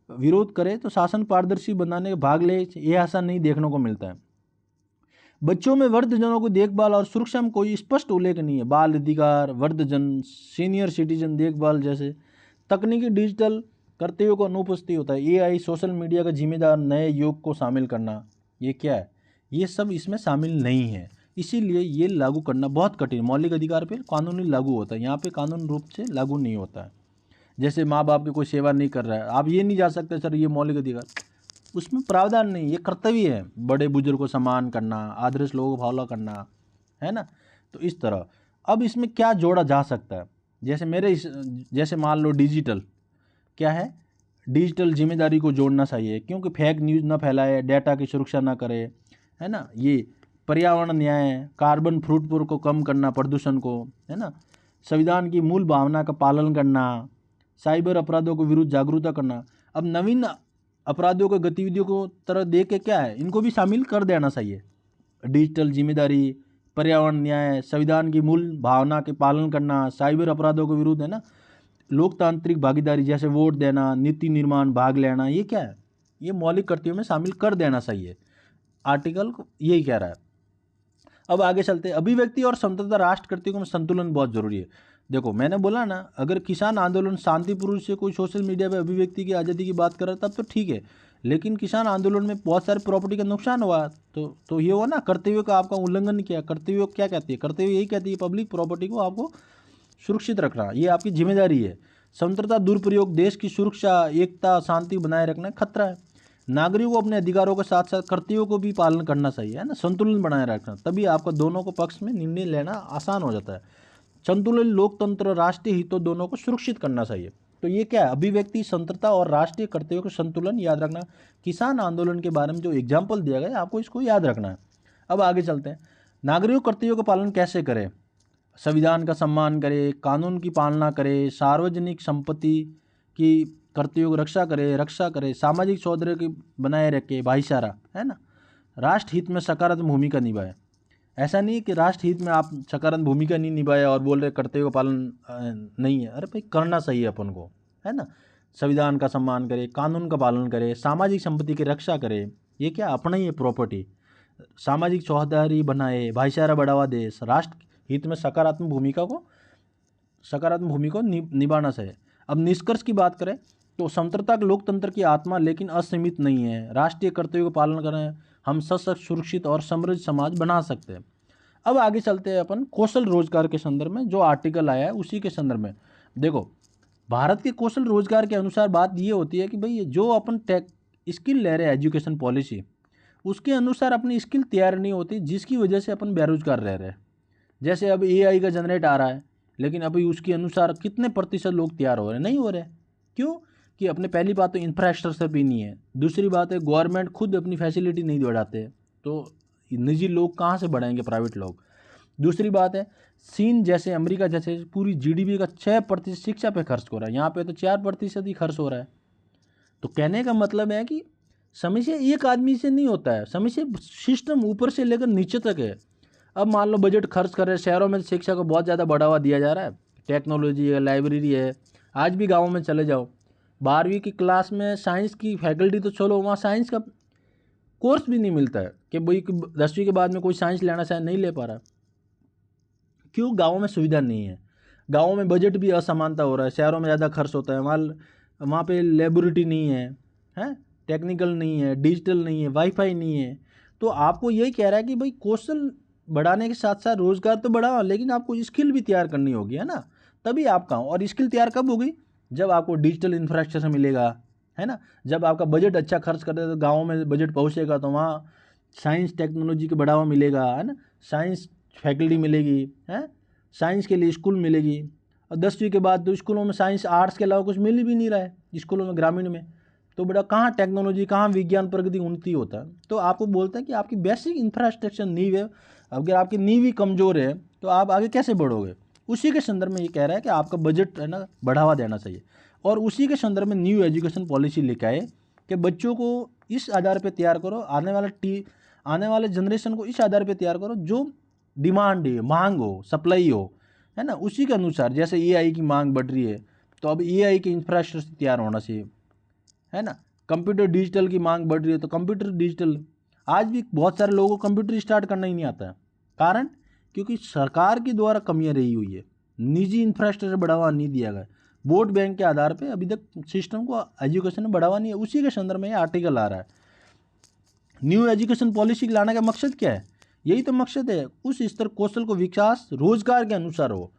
विरोध करे तो शासन पारदर्शी बनाने के भाग ले, ये ऐसा नहीं देखने को मिलता है। बच्चों में वृद्धजनों की देखभाल और सुरक्षा में कोई स्पष्ट उल्लेख नहीं है। बाल अधिकार, वृद्धजन, सीनियर सिटीजन देखभाल जैसे तकनीकी डिजिटल कर्तव्यों को अनुपस्थित होता है। एआई, सोशल मीडिया का जिम्मेदार नए युग को शामिल करना, ये क्या है? ये सब इसमें शामिल नहीं है, इसीलिए ये लागू करना बहुत कठिन। मौलिक अधिकार पे कानूनी लागू होता है, यहाँ पे कानून रूप से लागू नहीं होता है। जैसे माँ बाप की कोई सेवा नहीं कर रहा है, आप ये नहीं जा सकते सर ये मौलिक अधिकार, उसमें प्रावधान नहीं, ये कर्तव्य है। बड़े बुजुर्ग को सम्मान करना, आदर्श लोगों को फॉलो करना, है ना। तो इस तरह अब इसमें क्या जोड़ा जा सकता है? जैसे मान लो डिजिटल क्या है, डिजिटल जिम्मेदारी को जोड़ना चाहिए, क्योंकि फेक न्यूज़ ना फैलाए, डाटा की सुरक्षा ना करे, है ना। ये पर्यावरण न्याय, कार्बन फुटप्रिंट को कम करना, प्रदूषण को, है ना। संविधान की मूल भावना का पालन करना, साइबर अपराधों के विरुद्ध जागरूकता करना। अब नवीन अपराधों के गतिविधियों को तरह देख के क्या है, इनको भी शामिल कर देना चाहिए। डिजिटल जिम्मेदारी, पर्यावरण न्याय, संविधान की मूल भावना के पालन करना, साइबर अपराधों के विरुद्ध, है ना, लोकतांत्रिक भागीदारी जैसे वोट देना, नीति निर्माण भाग लेना, ये क्या है? ये मौलिक कर्तव्यों में शामिल कर देना चाहिए। आर्टिकल यही कह रहा है। अब आगे चलते हैं। अभिव्यक्ति और स्वतंत्रता राष्ट्र कर्तव्यों में संतुलन बहुत जरूरी है। देखो मैंने बोला ना, अगर किसान आंदोलन शांतिपूर्ण से कोई सोशल मीडिया पे अभिव्यक्ति की आज़ादी की बात कर रहा है तब तो ठीक है, लेकिन किसान आंदोलन में बहुत सारे प्रॉपर्टी का नुकसान हुआ तो ये हुआ ना, कर्तव्य का आपका उल्लंघन किया। कर्तव्य क्या कहती है? कर्तव्य यही कहती है पब्लिक प्रॉपर्टी को आपको सुरक्षित रखना, ये आपकी जिम्मेदारी है। स्वतंत्रता दुरुपयोग, देश की सुरक्षा, एकता, शांति बनाए रखना खतरा है। नागरिकों को अपने अधिकारों के साथ साथ कर्तव्यों को भी पालन करना चाहिए, है ना, संतुलन बनाए रखना, तभी आपका दोनों को पक्ष में निर्णय लेना आसान हो जाता है। संतुलित लोकतंत्र, राष्ट्रीय हितों दोनों को सुरक्षित करना चाहिए। तो ये क्या है? अभिव्यक्ति, स्वतंत्रता और राष्ट्रीय कर्तव्यों का संतुलन याद रखना। किसान आंदोलन के बारे में जो एग्जाम्पल दिया गया आपको इसको याद रखना है। अब आगे चलते हैं। नागरिकों कर्तव्यों का पालन कैसे करें? संविधान का सम्मान करे, कानून की पालना करे, सार्वजनिक संपत्ति की कर्तव्यों की रक्षा करे, सामाजिक सौहार्द की बनाए रखे, भाईचारा, है ना, राष्ट्र हित में सकारात्मक भूमिका निभाए। ऐसा नहीं कि राष्ट्र हित में आप सकारात्मक भूमिका नहीं निभाए और बोल रहे कर्तव्य का पालन नहीं है। अरे भाई करना चाहिए अपन को, है ना। संविधान का सम्मान करे, कानून का पालन करे, सामाजिक संपत्ति की रक्षा करे, ये क्या अपना ही है प्रॉपर्टी, सामाजिक सौहार्द बनाए, भाईचारा बढ़ावा दे, राष्ट्र हित में सकारात्मक भूमिका को निभाना चाहिए। अब निष्कर्ष की बात करें तो स्वतंत्रता लोकतंत्र की आत्मा लेकिन असीमित नहीं है। राष्ट्रीय कर्तव्यों का पालन करें, हम सशक्त, सुरक्षित और समृद्ध समाज बना सकते हैं। अब आगे चलते हैं अपन कौशल रोजगार के संदर्भ में, जो आर्टिकल आया है उसी के संदर्भ में। देखो भारत के कौशल रोजगार के अनुसार बात ये होती है कि भाई जो अपन स्किल ले रहे हैं, एजुकेशन पॉलिसी उसके अनुसार अपनी स्किल तैयार नहीं होती, जिसकी वजह से अपन बेरोजगार रह रहे हैं। जैसे अब एआई का जनरेट आ रहा है, लेकिन अभी उसके अनुसार कितने प्रतिशत लोग तैयार हो रहे हैं? नहीं हो रहे। क्यों? कि अपने पहली बात तो इंफ्रास्ट्रक्चर भी नहीं है, दूसरी बात है गवर्नमेंट खुद अपनी फैसिलिटी नहीं बढ़ाते, तो निजी लोग कहाँ से बढ़ाएंगे, प्राइवेट लोग। दूसरी बात है चीन जैसे, अमेरिका जैसे पूरी जीडीपी का 6% शिक्षा पे खर्च हो रहा है, यहाँ पे तो 4% ही खर्च हो रहा है। तो कहने का मतलब है कि समस्या एक आदमी से नहीं होता है, समस्या सिस्टम ऊपर से लेकर नीचे तक है। अब मान लो बजट खर्च कर रहे हैं, शहरों में शिक्षा को बहुत ज़्यादा बढ़ावा दिया जा रहा है, टेक्नोलॉजी है, लाइब्रेरी है। आज भी गाँव में चले जाओ, 12वीं की क्लास में साइंस की फैकल्टी तो चलो, वहाँ साइंस का कोर्स भी नहीं मिलता है कि भाई 10वीं के बाद में कोई साइंस लेना चाहे नहीं ले पा रहा। क्यों? गाँव में सुविधा नहीं है, गाँव में बजट भी असमानता हो रहा है, शहरों में ज़्यादा खर्च होता है, वहाँ वहाँ पे लेबोरेटरी नहीं है, हैं, टेक्निकल नहीं है, डिजिटल नहीं है, वाईफाई नहीं है। तो आपको यही कह रहा है कि भाई कौशल बढ़ाने के साथ साथ रोज़गार तो बढ़ाओ, लेकिन आपको स्किल भी तैयार करनी होगी, है ना, तभी आप कहाँ। और स्किल तैयार कब होगी? जब आपको डिजिटल इंफ्रास्ट्रक्चर मिलेगा, है ना, जब आपका बजट अच्छा खर्च करते तो गाँव में बजट पहुँचेगा, तो वहाँ साइंस टेक्नोलॉजी को बढ़ावा मिलेगा, है ना, साइंस फैकल्टी मिलेगी, है, साइंस के लिए स्कूल मिलेगी। और 10वीं के बाद तो स्कूलों में साइंस आर्ट्स के अलावा कुछ मिल ही भी नहीं रहा है स्कूलों में, ग्रामीण में। तो बेटा कहाँ टेक्नोलॉजी, कहाँ विज्ञान प्रगति उन्नति होता है। तो आपको बोलता है कि आपकी बेसिक इंफ्रास्ट्रक्चर नींव है, अगर आपकी नींव ही कमज़ोर है तो आप आगे कैसे बढ़ोगे। उसी के संदर्भ में ये कह रहा है कि आपका बजट है ना बढ़ावा देना चाहिए। और उसी के संदर्भ में न्यू एजुकेशन पॉलिसी लेकर आए कि बच्चों को इस आधार पर तैयार करो, आने वाले जनरेशन को इस आधार पर तैयार करो जो डिमांड है, मांग हो, सप्लाई हो, है ना, उसी के अनुसार। जैसे एआई की मांग बढ़ रही है तो अब एआई के इंफ्रास्ट्रक्चर तैयार होना चाहिए, है ना। कंप्यूटर डिजिटल की मांग बढ़ रही है तो कंप्यूटर डिजिटल। आज भी बहुत सारे लोगों को कंप्यूटर स्टार्ट करना ही नहीं आता है, कारण क्योंकि सरकार के द्वारा कमियां रही हुई है, निजी इंफ्रास्ट्रक्चर बढ़ावा नहीं दिया गया, वोट बैंक के आधार पे अभी तक सिस्टम को एजुकेशन में बढ़ावा नहीं है। उसी के संदर्भ में ये आर्टिकल आ रहा है। न्यू एजुकेशन पॉलिसी लाने का मकसद क्या है? यही तो मकसद है, उस स्तर कौशल को विकास रोजगार के अनुसार हो,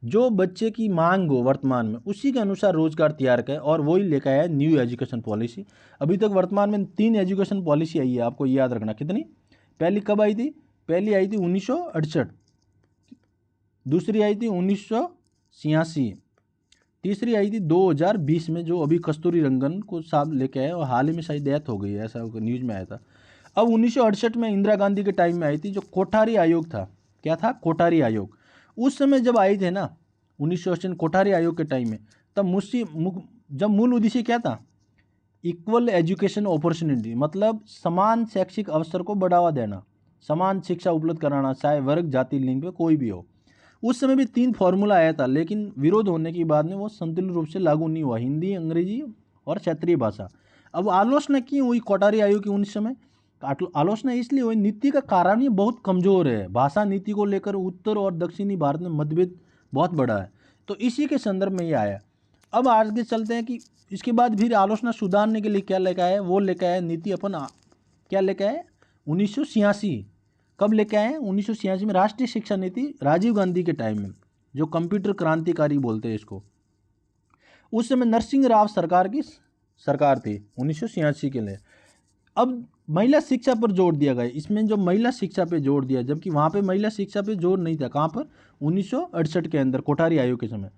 जो बच्चे की मांग हो वर्तमान में उसी के अनुसार रोजगार तैयार करें, और वही लेकर आया न्यू एजुकेशन पॉलिसी। अभी तक वर्तमान में 3 एजुकेशन पॉलिसी आई है, आपको याद रखना। कितनी? पहली कब आई थी? पहली आई थी 1968, दूसरी आई थी 1986, तीसरी आई थी 2020 में, जो अभी कस्तूरी रंगन को साहब लेके आए, और हाल ही में शायद डेथ हो गई है, ऐसा न्यूज़ में आया था। अब 1968 में इंदिरा गांधी के टाइम में आई थी, जो कोठारी आयोग था। क्या था? कोठारी आयोग। उस समय जब आई थे ना 1968 कोठारी आयोग के टाइम में, तब जब मूल उद्देश्य क्या था? इक्वल एजुकेशन अपॉर्चुनिटी, मतलब समान शैक्षिक अवसर को बढ़ावा देना, समान शिक्षा उपलब्ध कराना, चाहे वर्ग, जाति, लिंग पे कोई भी हो। उस समय भी 3 फार्मूला आया था, लेकिन विरोध होने के बाद में वो संतुलित रूप से लागू नहीं हुआ, हिंदी, अंग्रेजी और क्षेत्रीय भाषा। अब आलोचना क्यों हुई कोठारी आयोग की उस समय? आलोचना इसलिए हुई, नीति का कारण ये बहुत कमज़ोर है, भाषा नीति को लेकर उत्तर और दक्षिणी भारत में मतभेद बहुत बड़ा है। तो इसी के संदर्भ में ये आया। अब आगे चलते हैं कि इसके बाद फिर आलोचना सुधारने के लिए क्या लेकर आए? वो लेकर आए नीति अपन क्या लेकर आए? 1986। कब लेकर आए? 1986 में राष्ट्रीय शिक्षा नीति, राजीव गांधी के टाइम में, जो कंप्यूटर क्रांतिकारी बोलते हैं इसको। उस समय नरसिंह राव सरकार की सरकार थी 1986 के लिए। अब महिला शिक्षा पर जोर दिया गया, इसमें जो महिला शिक्षा पे जोर दिया, जबकि वहाँ पे महिला शिक्षा पे जोर नहीं था। कहाँ पर? 1968 के अंदर कोठारी आयोग के समय।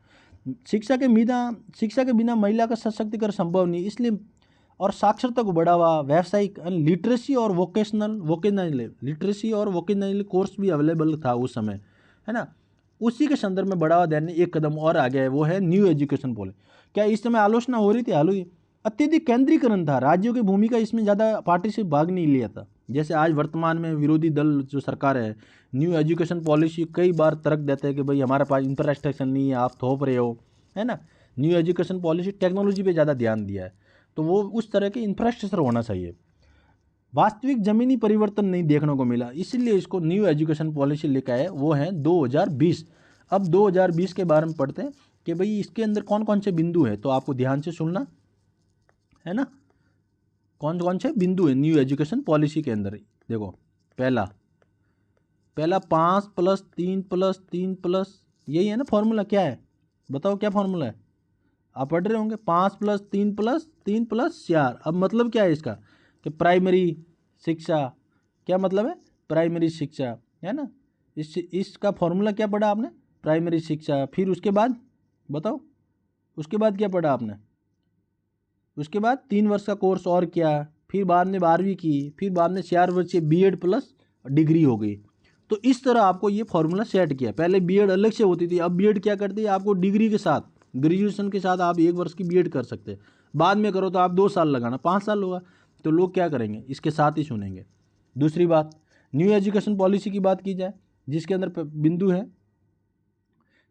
शिक्षा के बिना महिला का सशक्तिकरण संभव नहीं, इसलिए। और साक्षरता को बढ़ावा, व्यावसायिक लिटरेसी और वोकेशनल कोर्स भी अवेलेबल था उस समय, है ना। उसी के संदर्भ में बढ़ावा देने एक कदम और आ गया है, वो है न्यू एजुकेशन पॉलिसी। क्या इस समय आलोचना हो रही थी? हाल ही अत्यधिक केंद्रीकरण था, राज्यों की भूमिका इसमें ज़्यादा पार्टिसिपेट भाग नहीं लिया था। जैसे आज वर्तमान में विरोधी दल जो सरकार है, न्यू एजुकेशन पॉलिसी कई बार तर्क देते हैं कि भाई हमारे पास इंफ्रास्ट्रक्चर नहीं है, आप थोप रहे हो, है ना। न्यू एजुकेशन पॉलिसी टेक्नोलॉजी पे ज़्यादा ध्यान दिया है, तो वो उस तरह के इंफ्रास्ट्रक्चर होना चाहिए। वास्तविक ज़मीनी परिवर्तन नहीं देखने को मिला, इसलिए इसको न्यू एजुकेशन पॉलिसी लेकर आए, वो है 2020। अब 2020 के बारे में पढ़ते हैं कि भाई इसके अंदर कौन कौन से बिंदु हैं, तो आपको ध्यान से सुनना है ना। कौन कौन से बिंदु है न्यू एजुकेशन पॉलिसी के अंदर? देखो, पहला 5+3+3+, यही है ना फॉर्मूला। क्या है बताओ, क्या फॉर्मूला है? आप पढ़ रहे होंगे, 5+3+3+4। अब मतलब क्या है इसका? कि प्राइमरी शिक्षा। क्या मतलब है? प्राइमरी शिक्षा, है ना। इसका फॉर्मूला क्या पढ़ा आपने? प्राइमरी शिक्षा। फिर उसके बाद बताओ, उसके बाद क्या पढ़ा आपने? उसके बाद 3 वर्ष का कोर्स और किया, फिर बाद में 12वीं की, फिर बाद में 4 वर्षीय बीएड प्लस डिग्री हो गई। तो इस तरह आपको ये फॉर्मूला सेट किया। पहले बीएड अलग से होती थी, अब बीएड क्या करती है? आपको डिग्री के साथ, ग्रेजुएशन के साथ आप 1 वर्ष की बीएड कर सकते हैं। बाद में करो तो आप 2 साल लगाना, 5 साल होगा। तो लोग क्या करेंगे? इसके साथ ही सुनेंगे। दूसरी बात, न्यू एजुकेशन पॉलिसी की बात की जाए, जिसके अंदर बिंदु है,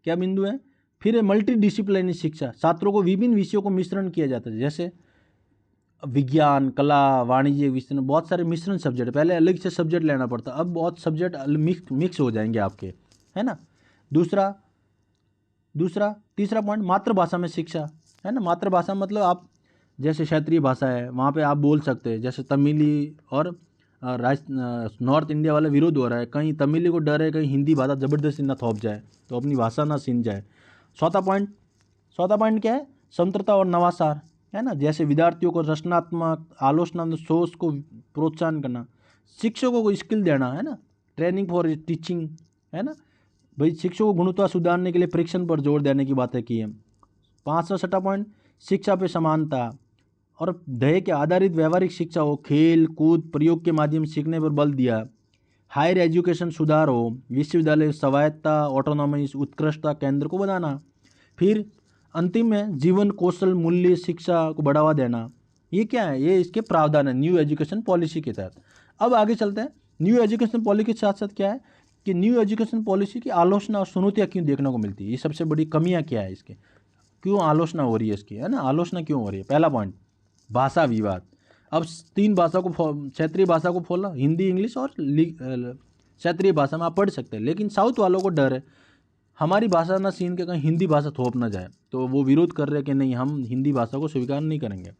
क्या बिंदु है? फिर मल्टी डिसिप्लिनरी शिक्षा, छात्रों को विभिन्न विषयों को मिश्रण किया जाता है, जैसे विज्ञान, कला, वाणिज्य विषय में बहुत सारे मिश्रण सब्जेक्ट। पहले अलग से सब्जेक्ट लेना पड़ता, अब बहुत सब्जेक्ट मिक्स हो जाएंगे आपके, है ना। तीसरा पॉइंट, मातृभाषा में शिक्षा, है ना। मातृभाषा मतलब आप जैसे क्षेत्रीय भाषा है वहाँ पे आप बोल सकते हैं, जैसे तमिली और नॉर्थ इंडिया वाला विरोध हो रहा है, कहीं तमिली को डर है कहीं हिंदी भाषा ज़बरदस्ती ना थोप जाए तो अपनी भाषा ना सीन जाए। चौथा पॉइंट क्या है, स्वतंत्रता और नवाचार, है ना। जैसे विद्यार्थियों को रचनात्मक आलोचनात्मक सोच को प्रोत्साहन करना, शिक्षकों को स्किल देना, है ना, ट्रेनिंग फॉर टीचिंग, है ना, भाई शिक्षकों को गुणवत्ता सुधारने के लिए परीक्षण पर जोर देने की बातें की है। 6वां पॉइंट, शिक्षा पे समानता और ध्येय के आधारित व्यवहारिक शिक्षा हो, खेल कूद प्रयोग के माध्यम से सीखने पर बल दिया। हायर एजुकेशन सुधार हो, विश्वविद्यालय स्वायत्तता ऑटोनॉमी उत्कृष्टता केंद्र को बनाना। फिर अंतिम में जीवन कौशल मूल्य शिक्षा को बढ़ावा देना। ये क्या है, ये इसके प्रावधान है न्यू एजुकेशन पॉलिसी के तहत। अब आगे चलते हैं, न्यू एजुकेशन पॉलिसी के साथ साथ क्या है कि न्यू एजुकेशन पॉलिसी की आलोचना और चुनौतियाँ क्यों देखने को मिलती है, ये सबसे बड़ी कमियाँ क्या है इसके, क्यों आलोचना हो रही है इसकी, है ना, आलोचना क्यों हो रही है। पहला पॉइंट, भाषा विवाद। अब 3 भाषा को क्षेत्रीय भाषा को फॉलो, हिंदी इंग्लिश और क्षेत्रीय भाषा में आप पढ़ सकते हैं, लेकिन साउथ वालों को डर है हमारी भाषा ना सीन के कहीं हिंदी भाषा थोप ना जाए, तो वो विरोध कर रहे हैं कि नहीं हम हिंदी भाषा को स्वीकार नहीं करेंगे।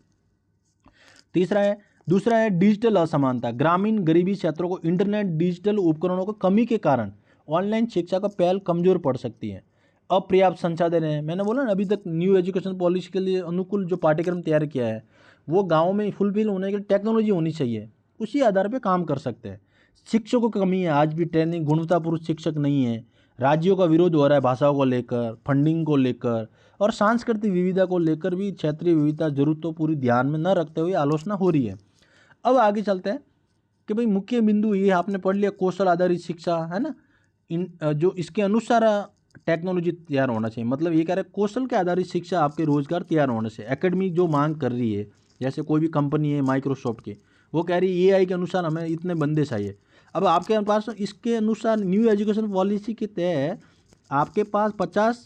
दूसरा है डिजिटल असमानता। ग्रामीण गरीबी क्षेत्रों को इंटरनेट डिजिटल उपकरणों की कमी के कारण ऑनलाइन शिक्षा का पहल कमजोर पड़ सकती है। अपर्याप्त संसाधन है, मैंने बोला ना अभी तक न्यू एजुकेशन पॉलिसी के लिए अनुकूल जो पाठ्यक्रम तैयार किया है वो गाँव में फुलफिल होने के लिए टेक्नोलॉजी होनी चाहिए, उसी आधार पर काम कर सकते हैं। शिक्षकों की कमी है, आज भी ट्रेनिंग गुणवत्तापूर्ण शिक्षक नहीं है। राज्यों का विरोध हो रहा है भाषाओं को लेकर, फंडिंग को लेकर और सांस्कृतिक विविधता को लेकर भी क्षेत्रीय विविधता जरूरतों पूरी ध्यान में न रखते हुए आलोचना हो रही है। अब आगे चलते हैं कि भाई मुख्य बिंदु ये आपने पढ़ लिया, कौशल आधारित शिक्षा, है ना, जो इसके अनुसार टेक्नोलॉजी तैयार होना चाहिए, मतलब ये कह रहे हैं कौशल के आधारित शिक्षा आपके रोजगार तैयार होने से। एकेडमी जो मांग कर रही है, जैसे कोई भी कंपनी है माइक्रोसॉफ्ट की, वो कह रही है एआई के अनुसार हमें इतने बंदे चाहिए। अब आपके पास इसके अनुसार न्यू एजुकेशन पॉलिसी के तहत आपके पास 50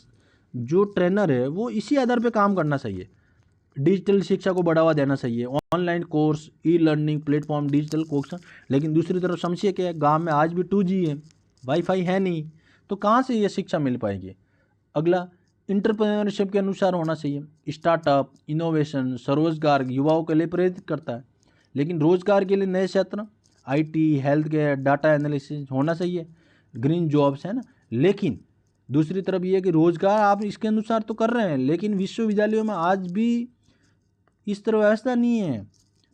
जो ट्रेनर है वो इसी आधार पे काम करना चाहिए। डिजिटल शिक्षा को बढ़ावा देना चाहिए, online course, e learning platform, digital course. लेकिन दूसरी तरफ समझिए कि गांव में आज भी 2G है, वाईफाई है नहीं, तो कहाँ से ये शिक्षा मिल पाएगी। अगला, इंटरप्रेन्योरशिप के अनुसार होना चाहिए, स्टार्टअप इनोवेशन स्वरोजगार युवाओं के लिए प्रेरित करता है। लेकिन रोजगार के लिए नए क्षेत्र IT health care data analysis होना चाहिए, ग्रीन जॉब्स, है ना। लेकिन दूसरी तरफ ये है कि रोजगार आप इसके अनुसार तो कर रहे हैं, लेकिन विश्वविद्यालयों में आज भी इस तरह व्यवस्था नहीं है,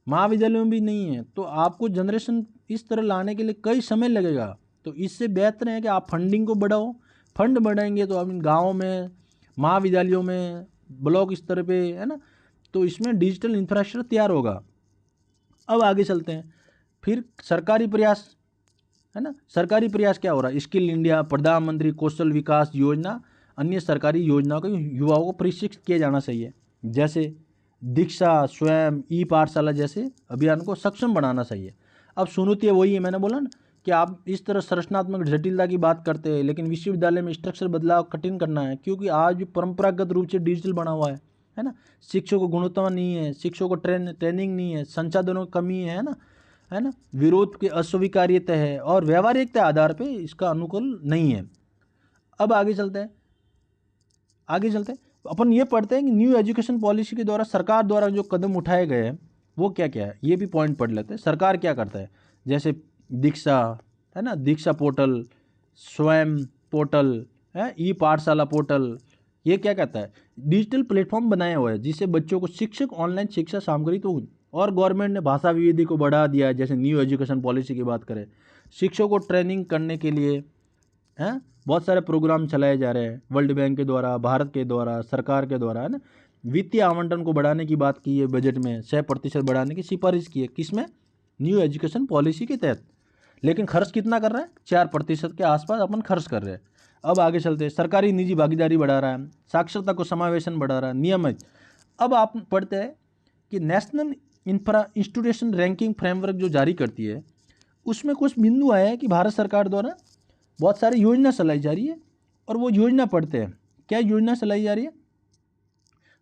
महाविद्यालयों में भी नहीं है, तो आपको जनरेशन इस तरह लाने के लिए कई समय लगेगा। तो इससे बेहतर है कि आप फंडिंग को बढ़ाओ, फंड बढ़ाएंगे तो आप इन गाँव में महाविद्यालयों में ब्लॉक स्तर पे, है ना, तो इसमें डिजिटल इंफ्रास्ट्रक्चर तैयार होगा। अब आगे चलते हैं, फिर सरकारी प्रयास, है ना, सरकारी प्रयास क्या हो रहा है, स्किल इंडिया, प्रधानमंत्री कौशल विकास योजना, अन्य सरकारी योजनाओं को युवाओं को प्रशिक्षित किया जाना चाहिए। जैसे दीक्षा, स्वयं, ई पाठशाला जैसे अभियान को सक्षम बनाना चाहिए। अब चुनौती वही है, मैंने बोला ना कि आप इस तरह संरचनात्मक जटिलता की बात करते हैं, लेकिन विश्वविद्यालय में स्ट्रक्चर बदलाव कठिन करना है, क्योंकि आज भी परंपरागत रूप से डिजिटल बना हुआ है ना। शिक्षकों को गुणवत्ता नहीं है, शिक्षकों को ट्रेनिंग नहीं है, संसाधनों की कमी है ना, विरोध के अस्वीकार्यता है और व्यवहारिकता आधार पे इसका अनुकूल नहीं है। अब आगे चलते हैं अपन ये पढ़ते हैं कि न्यू एजुकेशन पॉलिसी के द्वारा सरकार द्वारा जो कदम उठाए गए हैं वो क्या क्या है, ये भी पॉइंट पढ़ लेते हैं। सरकार क्या करता है, जैसे दीक्षा, है ना, दीक्षा पोर्टल, स्वयं पोर्टल है, ई पाठशाला पोर्टल, ये क्या कहता है, डिजिटल प्लेटफॉर्म बनाया हुआ है जिससे बच्चों को शिक्षक ऑनलाइन शिक्षा सामग्री तो। और गवर्नमेंट ने भाषा विविधता को बढ़ा दिया है, जैसे न्यू एजुकेशन पॉलिसी की बात करें, शिक्षकों को ट्रेनिंग करने के लिए हैं बहुत सारे प्रोग्राम चलाए जा रहे हैं, वर्ल्ड बैंक के द्वारा, भारत के द्वारा, सरकार के द्वारा, है ना। वित्तीय आवंटन को बढ़ाने की बात की है, बजट में 6% बढ़ाने की सिफारिश की है, किसमें, न्यू एजुकेशन पॉलिसी के तहत। लेकिन खर्च कितना कर रहा है, 4% के आसपास अपन खर्च कर रहे हैं। अब आगे चलते हैं, सरकारी निजी भागीदारी बढ़ा रहा है, साक्षरता को समावेशन बढ़ा रहा है, नियमित। अब आप पढ़ते हैं कि नेशनल इंस्टीट्यूशन रैंकिंग फ्रेमवर्क जो जारी करती है उसमें कुछ बिंदु आए हैं कि भारत सरकार द्वारा बहुत सारी योजना चलाई जा रही है, और वो योजना पढ़ते हैं। क्या योजना चलाई जा रही है,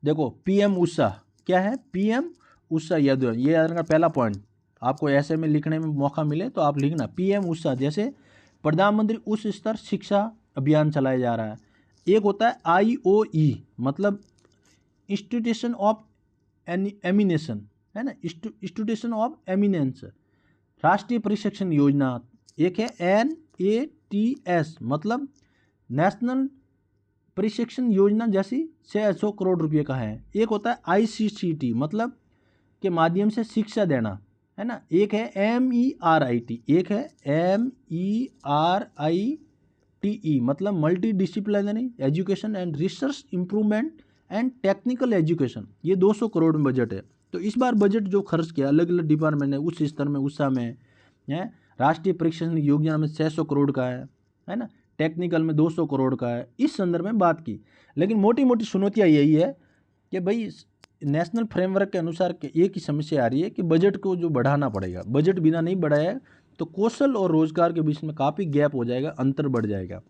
देखो PM उषा, क्या है PM उषा, ये याद रखना। पहला पॉइंट आपको ऐसे में लिखने में मौका मिले तो आप लिखना PM उषा, जैसे प्रधानमंत्री उच्च स्तर शिक्षा अभियान चलाया जा रहा है। एक होता है IOE, मतलब इंस्टीट्यूशन ऑफ एमिनेशन, है ना, इंस्टीट्यूशन ऑफ एमिनेंस, राष्ट्रीय प्रशिक्षण योजना। एक है NATS, मतलब नेशनल प्रशिक्षण योजना, जैसी 600 करोड़ रुपए का है। एक होता है ICCT, मतलब के माध्यम से शिक्षा देना, है ना। एक है MERIT, एक है MERITE, मतलब multi disciplinary education and research improvement and technical education. ये 200 करोड़ में बजट है। तो इस बार बजट जो खर्च किया अलग अलग डिपार्टमेंट ने उस स्तर में उत्साह में है। राष्ट्रीय प्रशिक्षण योजना में 600 करोड़ का है ना, टेक्निकल में 200 करोड़ का है। इस संदर्भ में बात की, लेकिन मोटी मोटी चुनौतियाँ यही है कि भाई नेशनल फ्रेमवर्क के अनुसार एक ही समस्या आ रही है कि बजट को जो बढ़ाना पड़ेगा। बजट बिना नहीं बढ़ाया तो कौशल और रोजगार के बीच में काफ़ी गैप हो जाएगा, अंतर बढ़ जाएगा।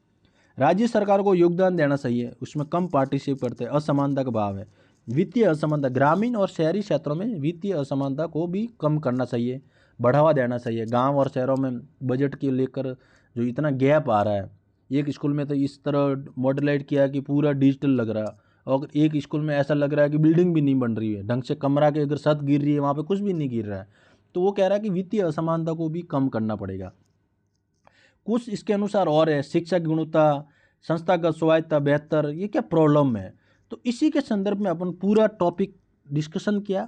राज्य सरकार को योगदान देना चाहिए, उसमें कम पार्टिसिपेट करते हैं, असमानता का भाव है। वित्तीय असमानता, ग्रामीण और शहरी क्षेत्रों में वित्तीय असमानता को भी कम करना चाहिए, बढ़ावा देना चाहिए। गांव और शहरों में बजट के लेकर जो इतना गैप आ रहा है, एक स्कूल में तो इस तरह मॉडलाइट किया कि पूरा डिजिटल लग रहा, और एक स्कूल में ऐसा लग रहा है कि बिल्डिंग भी नहीं बन रही है ढंग से, कमरा के अगर छत गिर रही है वहाँ पे कुछ भी नहीं गिर रहा है। तो वो कह रहा है कि वित्तीय असमानता को भी कम करना पड़ेगा। कुछ इसके अनुसार और है, शिक्षा की गुणवत्ता, संस्थागत स्वायत्तता बेहतर, ये क्या प्रॉब्लम है। तो इसी के संदर्भ में अपन पूरा टॉपिक डिस्कशन किया,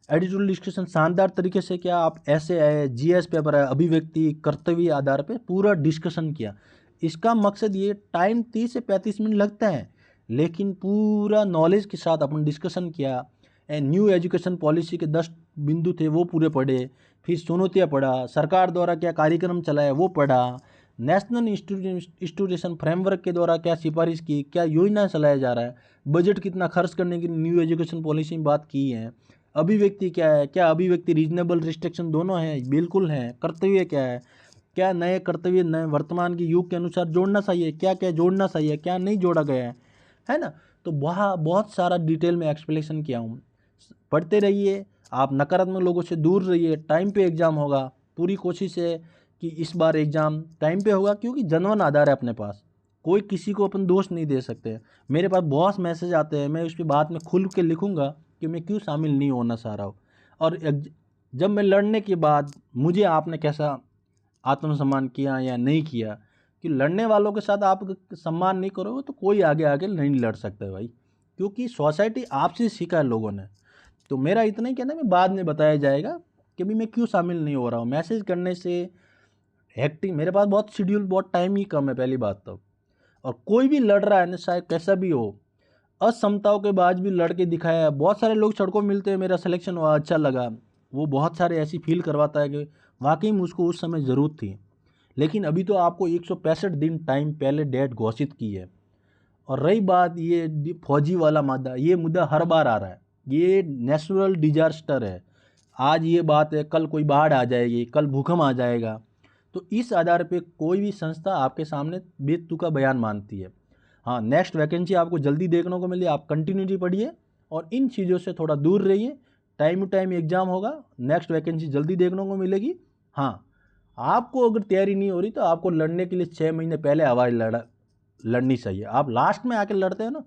एडिटोरियल डिस्कशन शानदार तरीके से किया। आप ऐसे आए, GS पेपर है, अभिव्यक्ति कर्तव्य आधार पे पूरा डिस्कशन किया। इसका मकसद ये, टाइम 30 से 35 मिनट लगता है, लेकिन पूरा नॉलेज के साथ अपन डिस्कशन किया। न्यू एजुकेशन पॉलिसी के 10 बिंदु थे वो पूरे पढ़े, फिर चुनौतियाँ पढ़ा, सरकार द्वारा क्या कार्यक्रम चलाया वो पढ़ा, नेशनल इंस्टीट्यूशन फ्रेमवर्क के द्वारा क्या सिफारिश की, क्या योजना चलाया जा रहा है, बजट कितना खर्च करने की न्यू एजुकेशन पॉलिसी में बात की है, अभिव्यक्ति क्या है, क्या अभिव्यक्ति रीजनेबल रिस्ट्रिक्शन दोनों है, बिल्कुल है, कर्तव्य क्या है, क्या नए कर्तव्य नए वर्तमान के युग के अनुसार जोड़ना चाहिए, क्या क्या जोड़ना चाहिए, क्या नहीं जोड़ा गया है ना। तो वहाँ बहुत सारा डिटेल में एक्सप्लेनेशन किया हूँ। पढ़ते रहिए, आप नकारात्मक लोगों से दूर रहिए। टाइम पे एग्ज़ाम होगा, पूरी कोशिश है कि इस बार एग्ज़ाम टाइम पे होगा, क्योंकि जनवन आधार है अपने पास, कोई किसी को अपन दोष नहीं दे सकते। मेरे पास बहुत मैसेज आते हैं, मैं उस पर बाद में खुल के लिखूँगा कि मैं क्यों शामिल नहीं होना चाह रहा हूँ, और जब मैं लड़ने के बाद मुझे आपने कैसा आत्मसम्मान किया या नहीं किया, कि लड़ने वालों के साथ आप सम्मान नहीं करोगे तो कोई आगे आगे नहीं लड़ सकता है भाई, क्योंकि सोसाइटी आपसे सीखा है लोगों ने। तो मेरा इतना ही कहना है, मैं बाद में बताया जाएगा कि भी मैं क्यों शामिल नहीं हो रहा हूँ। मैसेज करने से हेक्टिक, मेरे पास बहुत शेड्यूल, बहुत टाइम ही कम है पहली बात तो, और कोई भी लड़ रहा है ना, शायद कैसा भी हो, असमताओं के बाद भी लड़के दिखाया। बहुत सारे लोग सड़कों में मिलते हैं, मेरा सिलेक्शन हुआ, अच्छा लगा, वो बहुत सारे ऐसी फील करवाता है कि वाकई में उसको उस समय ज़रूरत थी। लेकिन अभी तो आपको 165 दिन टाइम पहले डेट घोषित की है। और रही बात ये फौजी वाला मुद्दा, ये मुद्दा हर बार आ रहा है, ये नेचुरल डिजास्टर है। आज ये बात है, कल कोई बाढ़ आ जाएगी, कल भूकंप आ जाएगा। तो इस आधार पे कोई भी संस्था आपके सामने बेतुका बयान मानती है। हाँ, नेक्स्ट वैकेंसी आपको जल्दी देखने को मिली, आप कंटिन्यूटी पढ़िए और इन चीज़ों से थोड़ा दूर रहिए। टाइम टू टाइम एग्जाम होगा, नेक्स्ट वैकेंसी जल्दी देखने को मिलेगी। हाँ, आपको अगर तैयारी नहीं हो रही तो आपको लड़ने के लिए 6 महीने पहले आवाज़ लड़नी चाहिए। आप लास्ट में आके लड़ते हो ना,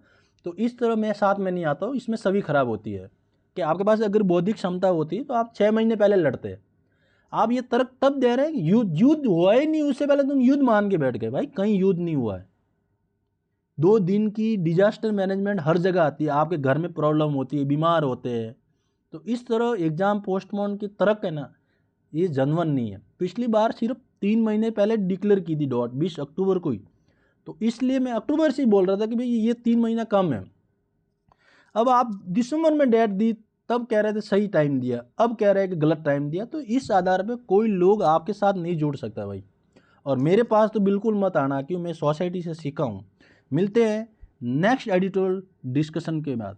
तो इस तरह मैं साथ में नहीं आता हूँ, इसमें सभी खराब होती है। कि आपके पास अगर बौद्धिक क्षमता होती तो आप 6 महीने पहले लड़ते। आप ये तर्क तब दे रहे हैं कि युद्ध हुआ ही नहीं, उससे पहले तुम युद्ध मान के बैठ गए। भाई कहीं युद्ध नहीं हुआ है। 2 दिन की डिजास्टर मैनेजमेंट हर जगह आती है, आपके घर में प्रॉब्लम होती है, बीमार होते हैं। तो इस तरह एग्जाम पोस्टपोन की तर्क है ना, ये जनवन नहीं है। पिछली बार सिर्फ 3 महीने पहले डिक्लेयर की थी डॉट, 20 अक्टूबर को ही। तो इसलिए मैं अक्टूबर से ही बोल रहा था कि भाई ये 3 महीना कम है। अब आप दिसंबर में डेट दी, तब कह रहे थे सही टाइम दिया, अब कह रहे हैं कि गलत टाइम दिया। तो इस आधार पे कोई लोग आपके साथ नहीं जोड़ सकता भाई। और मेरे पास तो बिल्कुल मत आना, क्योंकि मैं सोसाइटी से सीखा हूँ। मिलते हैं नेक्स्ट एडिटोरियल डिस्कशन के बाद।